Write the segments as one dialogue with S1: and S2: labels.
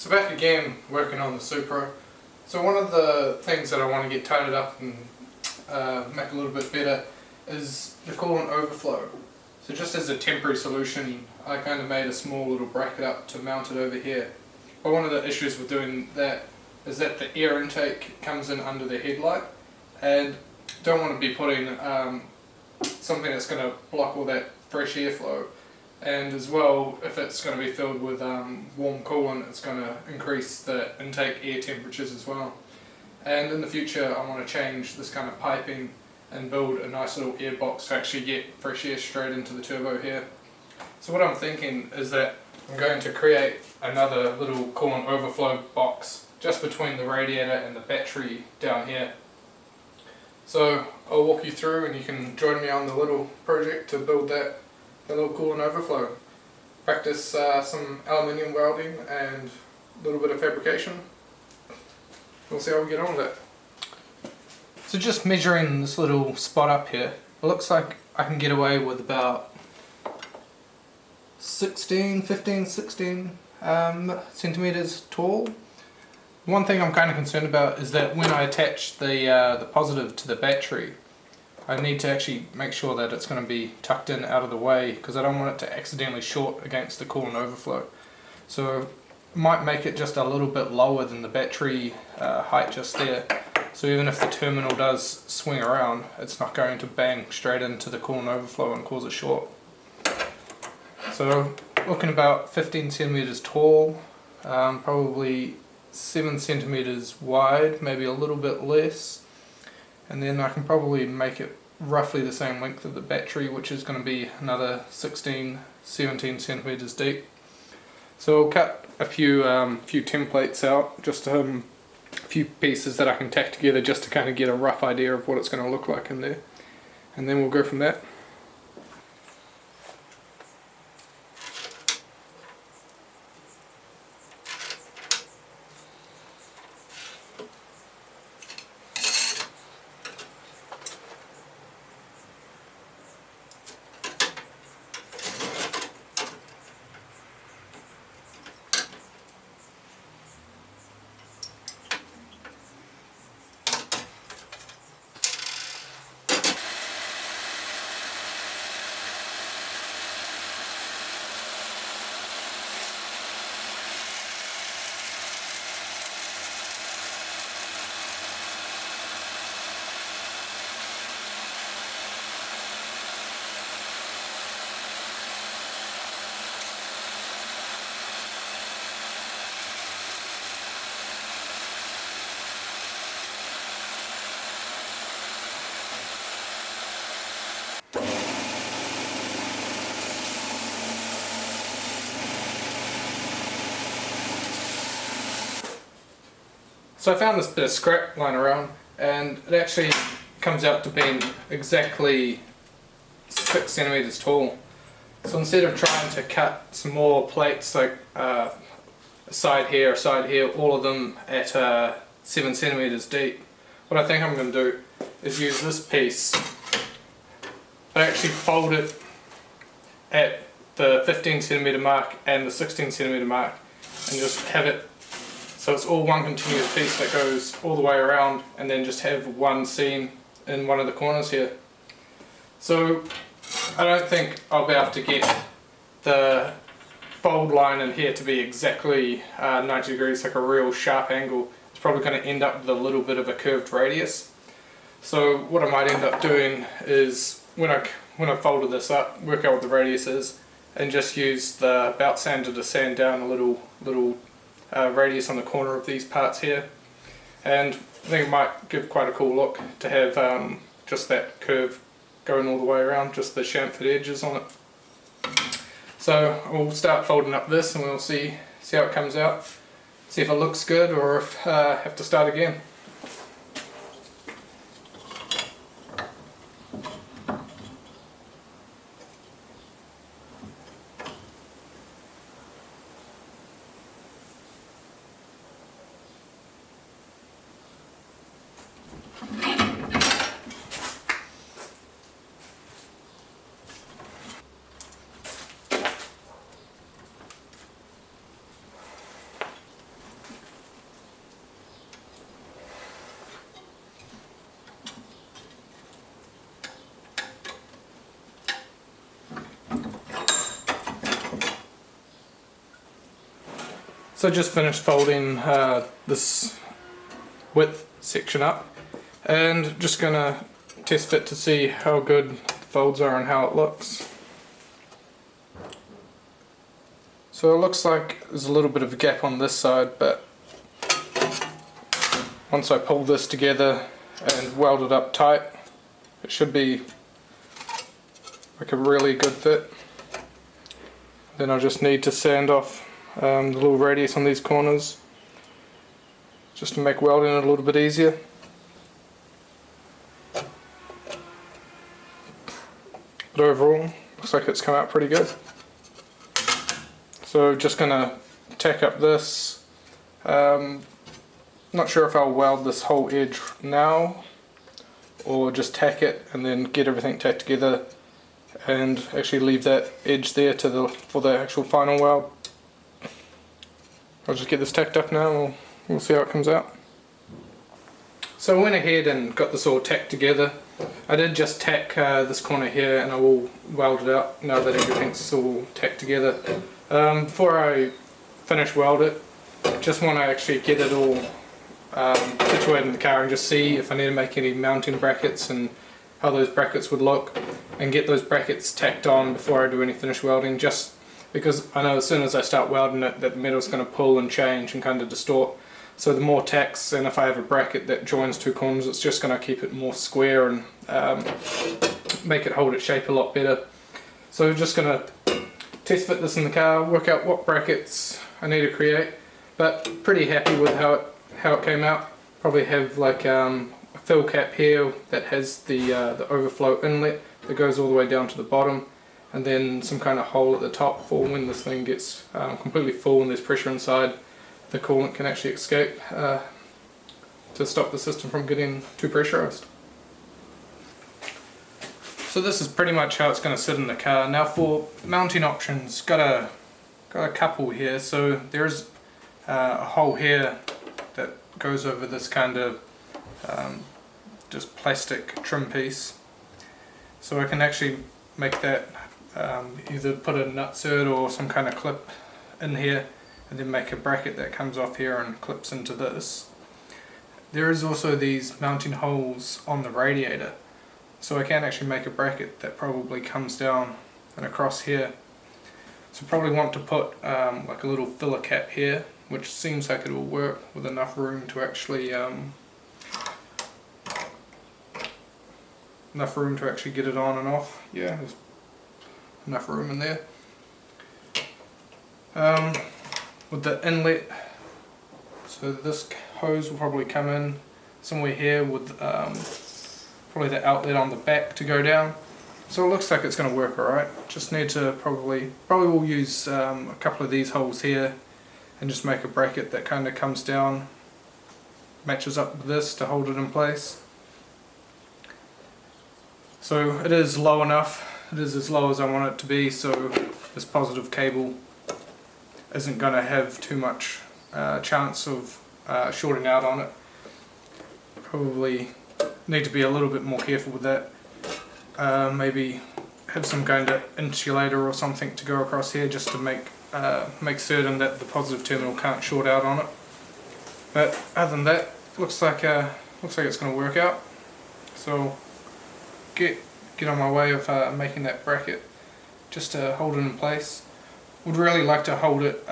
S1: So back again, working on the supra. So one of the things that I want to get tidied up and make a little bit better is the coolant overflow. So just as a temporary solution, I kind of made a small little bracket up to mount it over here. But one of the issues with doing that is that the air intake comes in under the headlight, and don't want to be putting something that's going to block all that fresh airflow. And as well, if it's going to be filled with warm coolant, it's going to increase the intake air temperatures as well. And in the future, I want to change this kind of piping and build a nice little air box to actually get fresh air straight into the turbo here. So what I'm thinking is that I'm going to create another little coolant overflow box just between the radiator and the battery down here. So I'll walk you through and you can join me on the little project to build that little coolant overflow. Practice some aluminium welding and a little bit of fabrication. We'll see how we get on with it. So just measuring this little spot up here, it looks like I can get away with about 16 centimeters tall. One thing I'm kind of concerned about is that when I attach the positive to the battery, I need to actually make sure that it's going to be tucked in out of the way, because I don't want it to accidentally short against the coolant overflow. So I might make it just a little bit lower than the battery height just there. So even if the terminal does swing around, it's not going to bang straight into the coolant overflow and cause a short. So looking about 15 centimeters tall, probably 7 centimeters wide, maybe a little bit less. And then I can probably make it roughly the same length of the battery, which is going to be another 16-17 centimeters deep. So I'll cut a few templates out, just a few pieces that I can tack together just to kind of get a rough idea of what it's going to look like in there, and then we'll go from that. So I found this bit of scrap lying around, and it actually comes out to being exactly 6 centimeters tall. So instead of trying to cut some more plates, like a side here, all of them at 7 centimeters deep, what I think I'm going to do is use this piece, but actually fold it at the 15 centimeter mark and the 16 centimeter mark, and just have it so it's all one continuous piece that goes all the way around, and then just have one seam in one of the corners here. So I don't think I'll be able to get the fold line in here to be exactly 90 degrees, like a real sharp angle. It's probably going to end up with a little bit of a curved radius. So what I might end up doing is, when I folded this up, work out what the radius is, and just use the belt sander to sand down a little radius on the corner of these parts here. And I think it might give quite a cool look to have just that curve going all the way around, just the chamfered edges on it. So we'll start folding up this and we'll see how it comes out, see if it looks good or if I have to start again. So I just finished folding this width section up, and just gonna test fit to see how good the folds are and how it looks. So it looks like there's a little bit of a gap on this side, but once I pull this together and weld it up tight, it should be like a really good fit. Then I just need to sand off the little radius on these corners just to make welding a little bit easier. But overall, looks like it's come out pretty good. So just gonna tack up this. Not sure if I'll weld this whole edge now or just tack it and then get everything tacked together and actually leave that edge there for the actual final weld. I'll just get this tacked up now and we'll see how it comes out. So I went ahead and got this all tacked together. I did just tack this corner here, and I will weld it up now that everything's all tacked together. Before I finish weld it, just want to actually get it all situated in the car and just see if I need to make any mounting brackets and how those brackets would look, and get those brackets tacked on before I do any finish welding, just because I know as soon as I start welding it that the metal's going to pull and change and kind of distort. So the more tacks, and if I have a bracket that joins two corners, it's just going to keep it more square and make it hold its shape a lot better. So we're just going to test fit this in the car, work out what brackets I need to create, but pretty happy with how it came out. Probably have like a fill cap here that has the overflow inlet that goes all the way down to the bottom, and then some kind of hole at the top for when this thing gets completely full and there's pressure inside, the coolant can actually escape to stop the system from getting too pressurized. So this is pretty much how it's going to sit in the car. Now for mounting options, got a couple here. So there's a hole here that goes over this kind of just plastic trim piece. So I can actually make that either put a nutsert or some kind of clip in here, and then make a bracket that comes off here and clips into this. There is also these mounting holes on the radiator, so I can actually make a bracket that probably comes down and across here. So probably want to put like a little filler cap here, which seems like it will work with enough room to actually get it on and off. Yeah, there's enough room in there. With the inlet, so this hose will probably come in somewhere here with probably the outlet on the back to go down. So it looks like it's going to work alright. Just need to probably will use a couple of these holes here and just make a bracket that kind of comes down, matches up with this to hold it in place. So it is low enough, it is as low as I want it to be, so this positive cable isn't going to have too much chance of shorting out on it. Probably need to be a little bit more careful with that. Maybe have some kind of insulator or something to go across here just to make certain that the positive terminal can't short out on it. But other than that, looks like it's going to work out. So get on my way of making that bracket just to hold it in place. Would really like to hold it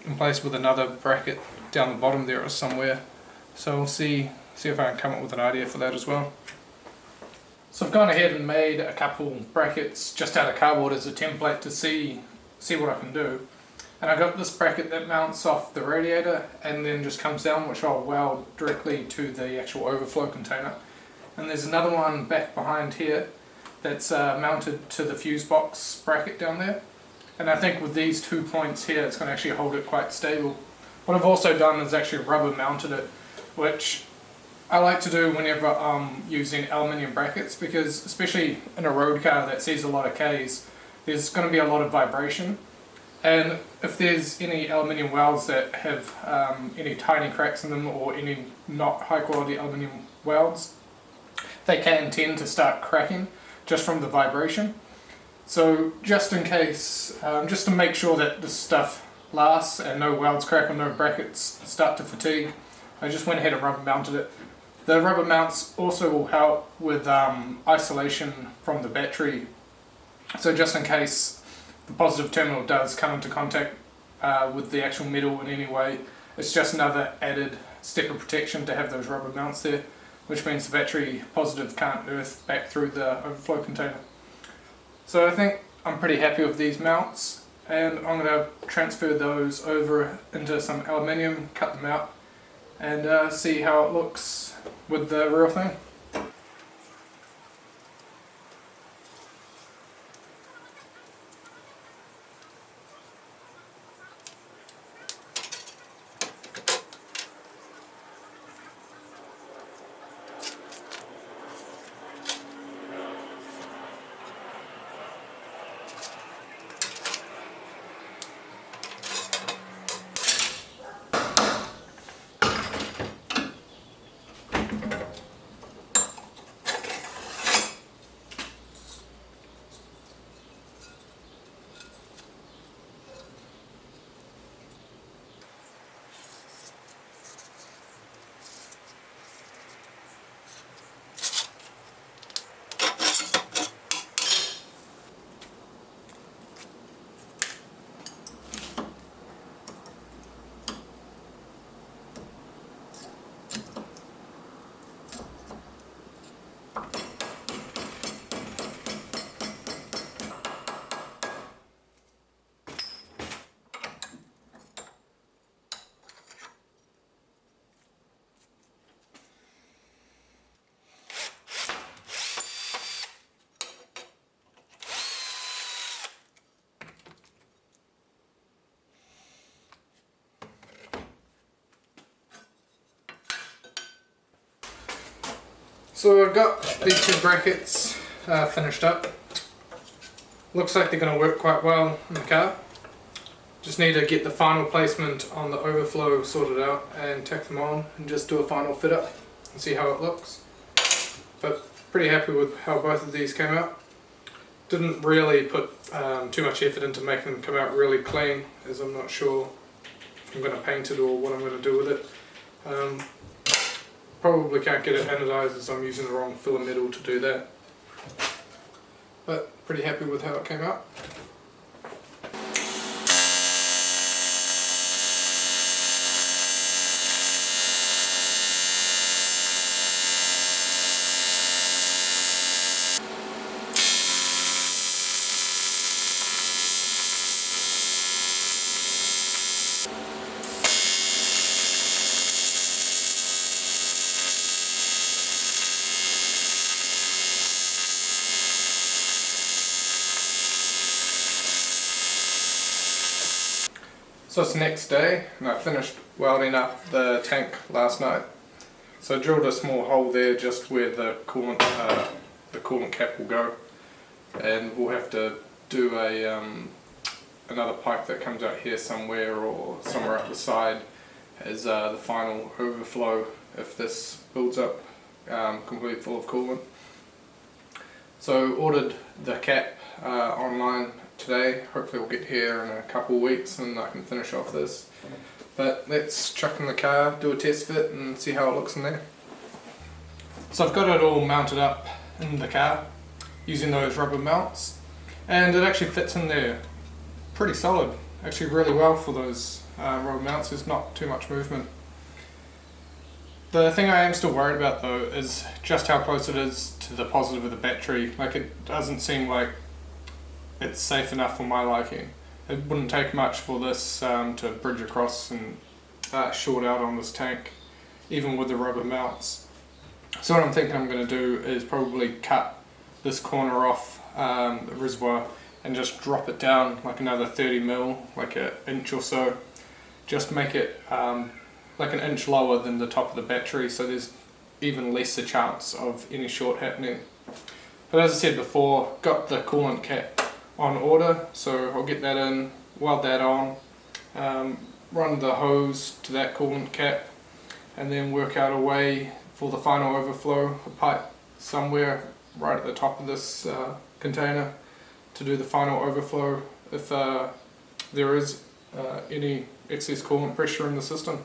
S1: in place with another bracket down the bottom there or somewhere. So we'll see if I can come up with an idea for that as well. So I've gone ahead and made a couple brackets just out of cardboard as a template to see what I can do. And I got this bracket that mounts off the radiator and then just comes down, which I'll weld directly to the actual overflow container. And there's another one back behind here that's mounted to the fuse box bracket down there. And I think with these 2 points here, it's going to actually hold it quite stable. What I've also done is actually rubber mounted it, which I like to do whenever I'm using aluminium brackets, because especially in a road car that sees a lot of Ks, there's going to be a lot of vibration. And if there's any aluminium welds that have any tiny cracks in them, or any not high quality aluminium welds, they can tend to start cracking just from the vibration. So just in case, just to make sure that this stuff lasts and no welds crack or no brackets start to fatigue, I just went ahead and rubber mounted it. The rubber mounts also will help with isolation from the battery, so just in case the positive terminal does come into contact with the actual metal in any way, it's just another added step of protection to have those rubber mounts there, which means the battery positive can't earth back through the overflow container. So I think I'm pretty happy with these mounts, and I'm going to transfer those over into some aluminium, cut them out, and see how it looks with the real thing. So I've got these two brackets finished up. Looks like they're going to work quite well in the car. Just need to get the final placement on the overflow sorted out and tack them on and just do a final fit up and see how it looks. But pretty happy with how both of these came out. Didn't really put too much effort into making them come out really clean, as I'm not sure if I'm going to paint it or what I'm going to do with it. Probably can't get it anodized as I'm using the wrong filler metal to do that. But pretty happy with how it came out. So it's the next day and I finished welding up the tank last night. So I drilled a small hole there just where the coolant cap will go, and we'll have to do a another pipe that comes out here somewhere or somewhere up the side as the final overflow if this builds up completely full of coolant. So ordered the cap online today. Hopefully we'll get here in a couple of weeks and I can finish off this. But let's chuck in the car, do a test fit and see how it looks in there. So I've got it all mounted up in the car using those rubber mounts, and it actually fits in there pretty solid, actually really well for those rubber mounts. There's not too much movement. The thing I am still worried about though is just how close it is to the positive of the battery. Like, it doesn't seem like it's safe enough for my liking. It wouldn't take much for this to bridge across and short out on this tank, even with the rubber mounts. So what I'm thinking I'm going to do is probably cut this corner off the reservoir and just drop it down like another 30 mil, like an inch or so. Just make it like an inch lower than the top of the battery, so there's even less a chance of any short happening. But as I said before, got the coolant cap on order, so I'll get that in, weld that on, run the hose to that coolant cap, and then work out a way for the final overflow, a pipe somewhere right at the top of this container to do the final overflow if there is any excess coolant pressure in the system.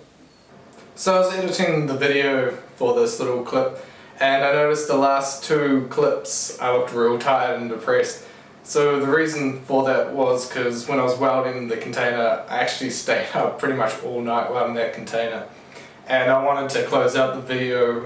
S1: So I was editing the video for this little clip and I noticed the last two clips I looked real tired and depressed. So the reason for that was because when I was welding the container, I actually stayed up pretty much all night welding that container. And I wanted to close out the video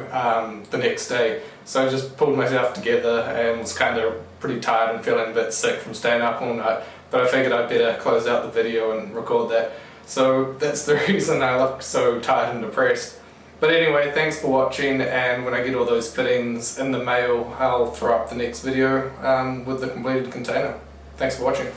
S1: the next day. So I just pulled myself together and was kind of pretty tired and feeling a bit sick from staying up all night. But I figured I'd better close out the video and record that. So that's the reason I look so tired and depressed. But anyway, thanks for watching, and when I get all those fittings in the mail, I'll throw up the next video with the completed container. Thanks for watching.